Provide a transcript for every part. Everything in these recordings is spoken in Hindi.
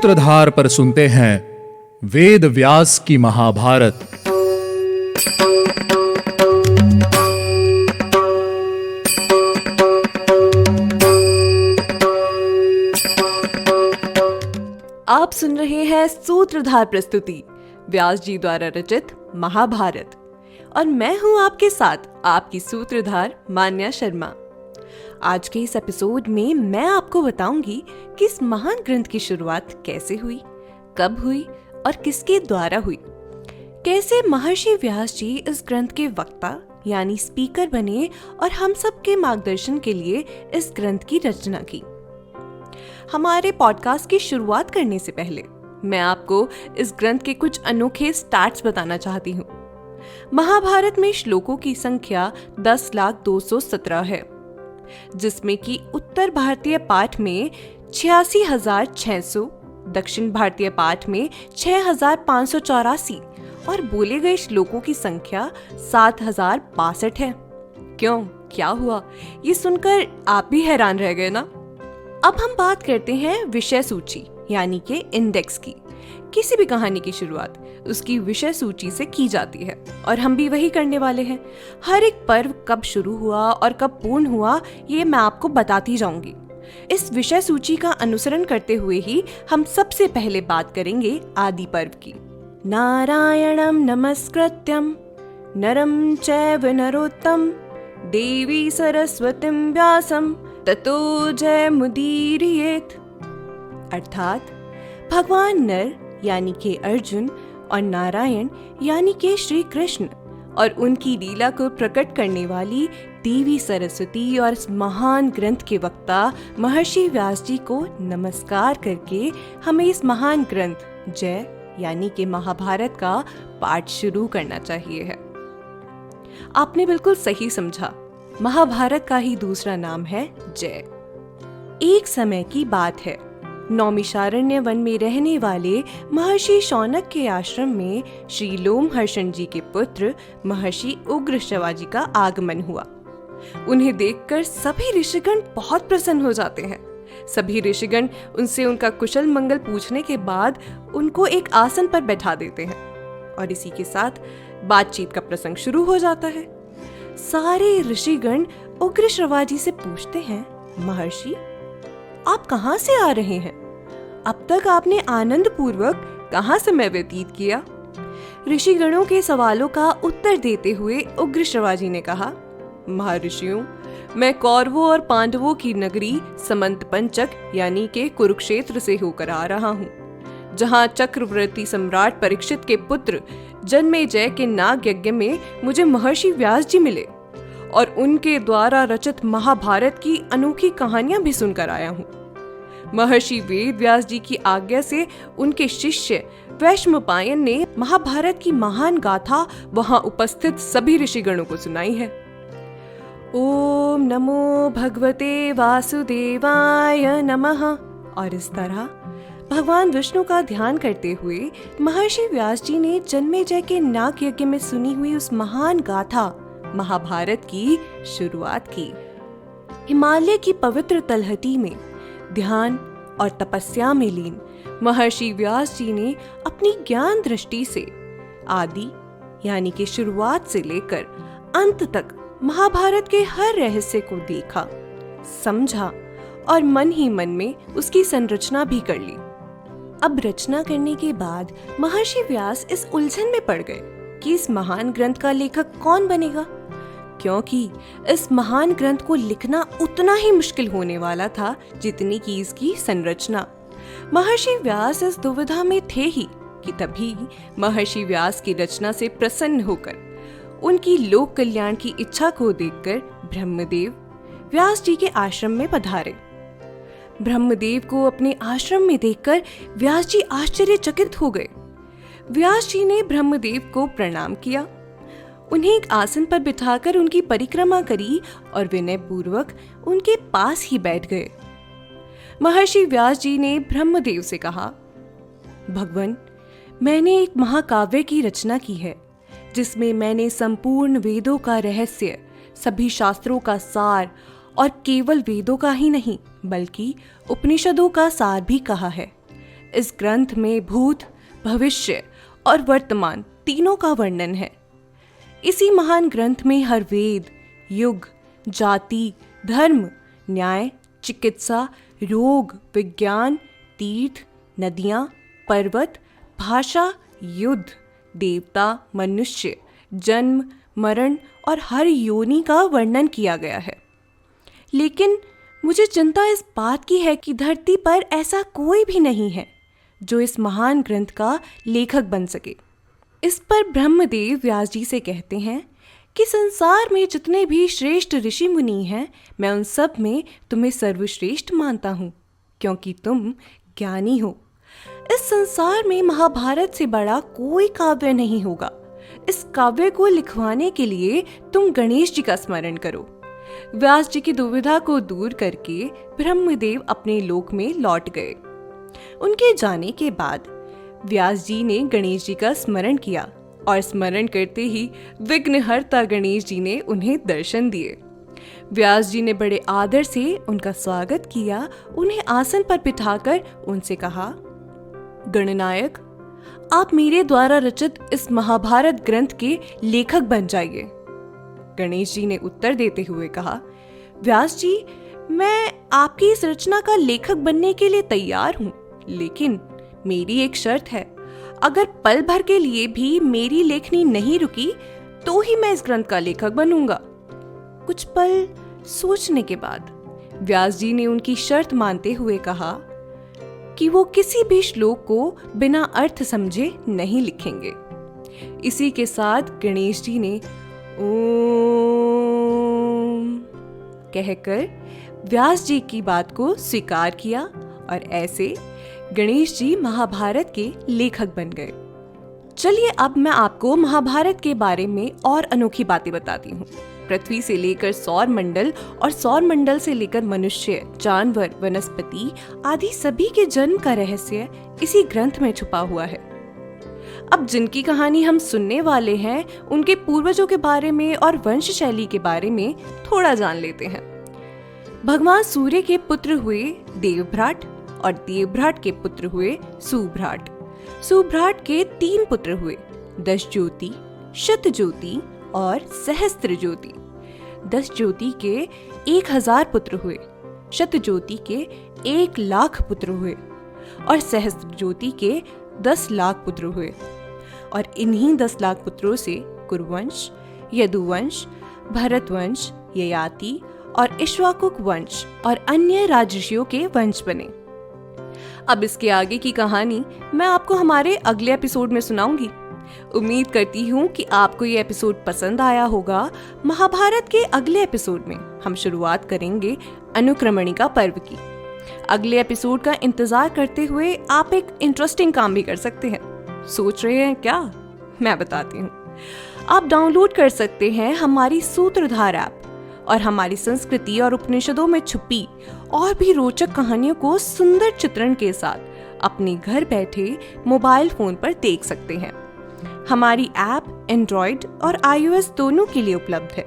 सूत्रधार पर सुनते हैं वेद व्यास की महाभारत। आप सुन रहे हैं सूत्रधार प्रस्तुति व्यास जी द्वारा रचित महाभारत और मैं हूं आपके साथ आपकी सूत्रधार मान्या शर्मा। आज के इस एपिसोड में मैं आपको बताऊंगी कि इस महान ग्रंथ की शुरुआत कैसे हुई, कब हुई और किसके द्वारा हुई। कैसे महर्षि व्यास जी इस ग्रंथ के वक्ता यानी स्पीकर बने और हम सब के मार्गदर्शन के लिए इस ग्रंथ की रचना की। हमारे पॉडकास्ट की शुरुआत करने से पहले मैं आपको इस ग्रंथ के कुछ अनोखे स्टैट्स बताना चाहती हूँ। महाभारत में श्लोकों की संख्या 10,02,17 है, जिसमें कि उत्तर भारतीय पाठ में 86,600, दक्षिण भारतीय पाठ में 6,584 और बोले गए श्लोकों की संख्या 7,062 है। क्यों, क्या हुआ, ये सुनकर आप भी हैरान रह गए ना? अब हम बात करते हैं विषय सूची यानी कि इंडेक्स की। किसी भी कहानी की शुरुआत उसकी विषय सूची से की जाती है और हम भी वही करने वाले हैं। हर एक पर्व कब शुरू हुआ और कब पूर्ण हुआ ये मैं आपको बताती जाऊंगी। इस विषय सूची का अनुसरण करते हुए ही हम सबसे पहले बात करेंगे आदि पर्व की। नारायणं नमस्कृत्यं नरं चैव नरोत्तमं देवी सरस्वतीं व्यासं ततो जयमुदीरयेत। अर्थात भगवान नर यानी के अर्जुन और नारायण यानी के श्री कृष्ण और उनकी लीला को प्रकट करने वाली देवी सरस्वती और इस महान ग्रंथ के वक्ता महर्षि व्यास जी को नमस्कार करके हमें इस महान ग्रंथ जय यानी के महाभारत का पाठ शुरू करना चाहिए है। आपने बिल्कुल सही समझा, महाभारत का ही दूसरा नाम है जय। एक समय की बात है, नौमिषारण्य वन में रहने वाले महर्षि शौनक के आश्रम में श्री लोमहर्षण जी के पुत्र महर्षि उग्रश्रवा जी का आगमन हुआ। उन्हें देखकर सभी ऋषिगण बहुत प्रसन्न हो जाते हैं। सभी ऋषिगण उनसे उनका कुशल मंगल पूछने के बाद उनको एक आसन पर बैठा देते हैं और इसी के साथ बातचीत का प्रसंग शुरू हो जाता है। सारे ऋषिगण उग्रश्रवा जी से पूछते हैं, महर्षि आप कहाँ से आ रहे हैं? अब तक आपने आनंद पूर्वक कहाँ समय व्यतीत किया? ऋषिगणों के सवालों का उत्तर देते हुए उग्रश्रवा जी ने कहा, महर्षियों, मैं कौरवों और पांडवों की नगरी समंत पंचक यानी के कुरुक्षेत्र से होकर आ रहा हूँ, जहाँ चक्रवर्ती सम्राट परीक्षित के पुत्र जन्मेजय के नाग यज्ञ में मुझे महर्षि व्यास जी मिले और उनके द्वारा रचित महाभारत की अनोखी कहानियां भी सुनकर आया हूँ। महर्षि वेद व्यास जी की आज्ञा से उनके शिष्य वैशंपायन ने महाभारत की महान गाथा वहां उपस्थित सभी ऋषिगणों को सुनाई है। ओम नमो भगवते वासुदेवाय नमः। और इस तरह भगवान विष्णु का ध्यान करते हुए महर्षि व्यास जी ने जन्मेजय के नाग यज्ञ में सुनी हुई उस महान गाथा महाभारत की शुरुआत की। हिमालय की पवित्र तलहटी में ध्यान और तपस्या में लीन महर्षि व्यास जी ने अपनी ज्ञान दृष्टि से आदि यानी कि शुरुआत से लेकर अंत तक महाभारत के हर रहस्य को देखा, समझा और मन ही मन में उसकी संरचना भी कर ली। अब रचना करने के बाद महर्षि व्यास इस उलझन में पड़ गए कि इस महान ग्रंथ का लेखक कौन बनेगा, क्योंकि इस महान ग्रंथ को लिखना उतना ही मुश्किल होने वाला था जितनी की इसकी संरचना। महर्षि व्यास इस दुविधा में थे ही कि तभी महर्षि व्यास की रचना से प्रसन्न होकर उनकी लोक कल्याण की इच्छा को देखकर ब्रह्मदेव व्यास जी के आश्रम में पधारे। ब्रह्मदेव को अपने आश्रम में देखकर व्यास जी आश्चर्यचकित हो गए। व्यास जी ने ब्रह्मदेव को प्रणाम किया, उन्हें एक आसन पर बिठाकर उनकी परिक्रमा करी और विनय पूर्वक उनके पास ही बैठ गए। महर्षि व्यास जी ने ब्रह्मदेव से कहा, भगवान, मैंने एक महाकाव्य की रचना की है जिसमें मैंने संपूर्ण वेदों का रहस्य, सभी शास्त्रों का सार और केवल वेदों का ही नहीं बल्कि उपनिषदों का सार भी कहा है, इस ग्रंथ में भूत, भविष्य और वर्तमान तीनों का वर्णन है। इसी महान ग्रंथ में हर वेद, युग, जाति, धर्म, न्याय, चिकित्सा, रोग, विज्ञान, तीर्थ, नदियाँ, पर्वत, भाषा, युद्ध, देवता, मनुष्य, जन्म, मरण और हर योनि का वर्णन किया गया है। लेकिन मुझे चिंता इस बात की है कि धरती पर ऐसा कोई भी नहीं है जो इस महान ग्रंथ का लेखक बन सके। इस पर ब्रह्मदेव व्यास जी से कहते हैं कि संसार में जितने भी श्रेष्ठ ऋषि मुनि हैं, मैं उन सब में तुम्हें सर्वश्रेष्ठ मानता हूँ, क्योंकि तुम ज्ञानी हो। इस संसार में महाभारत से बड़ा कोई काव्य नहीं होगा। इस काव्य को लिखवाने के लिए तुम गणेश जी का स्मरण करो। व्यास जी की दुविधा को दूर करके ब्रह्मदेव अपने लोक में लौट गए। उनके जाने के बाद व्यास जी ने गणेश जी का स्मरण किया और स्मरण करते ही विघ्नहर्ता गणेश जी ने उन्हें दर्शन दिए। व्यास जी ने बड़े आदर से उनका स्वागत किया, उन्हें आसन पर बिठाकर उनसे कहा, गणनायक, आप मेरे द्वारा रचित इस महाभारत ग्रंथ के लेखक बन जाइए। गणेश जी ने उत्तर देते हुए कहा, व्यास जी, मैं आपकी इस रचना का लेखक बनने के लिए तैयार हूँ, लेकिन मेरी एक शर्त है। अगर पल भर के लिए भी मेरी लेखनी नहीं रुकी तो ही मैं इस ग्रंथ का लेखक बनूंगा। कुछ पल सोचने के बाद व्यास जी ने उनकी शर्त मानते हुए कहा कि वो किसी भी श्लोक को बिना अर्थ समझे नहीं लिखेंगे। इसी के साथ गणेश जी ने ओम कहकर व्यास जी की बात को स्वीकार किया और ऐसे गणेश जी महाभारत के लेखक बन गए। चलिए अब मैं आपको महाभारत के बारे में और अनोखी बातें बताती हूँ। पृथ्वी से लेकर सौर मंडल और सौर मंडल से लेकर मनुष्य, जानवर, वनस्पति आदि सभी के जन्म का रहस्य इसी ग्रंथ में छुपा हुआ है। अब जिनकी कहानी हम सुनने वाले हैं, उनके पूर्वजों के बारे में और वंश शैली के बारे में थोड़ा जान लेते हैं। भगवान सूर्य के पुत्र हुए देवभ्राट और देवभ्राट के पुत्र हुए सुभ्राट। सुभ्राट के 3 पुत्र हुए, दशज्योति, शतज्योति और सहस्त्रज्योति। दशज्योति के 1000 पुत्र हुए, शतज्योति के 1,00,000 पुत्र हुए और सहस्त्रज्योति के 10 लाख पुत्र हुए। और इन्हीं 10 लाख पुत्रों से कुरुवंश, यदुवंश, भरतवंश, ययाति और इक्ष्वाकुक वंश और अन्य राजर्षियों के वंश बने। अब इसके आगे की कहानी मैं आपको हमारे अगले एपिसोड में सुनाऊंगी। उम्मीद करती हूँ कि आपको ये एपिसोड पसंद आया होगा। महाभारत के अगले एपिसोड में हम शुरुआत करेंगे अनुक्रमणिका पर्व की। अगले एपिसोड का इंतजार करते हुए आप एक इंटरेस्टिंग काम भी कर सकते हैं। सोच रहे हैं क्या? मैं बताती हूँ। आप डाउनलोड कर सकते हैं हमारी सूत्रधार ऐप और हमारी संस्कृति और उपनिषदों में छुपी और भी रोचक कहानियों को सुंदर चित्रण के साथ अपने घर बैठे मोबाइल फोन पर देख सकते हैं। हमारी ऐप एंड्रॉइड और iOS दोनों के लिए उपलब्ध है।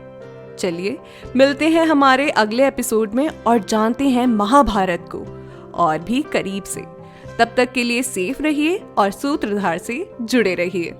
चलिए मिलते हैं हमारे अगले एपिसोड में और जानते हैं महाभारत को और भी करीब से। तब तक के लिए सेफ रहिए और सूत्रधार से जुड़े रहिए।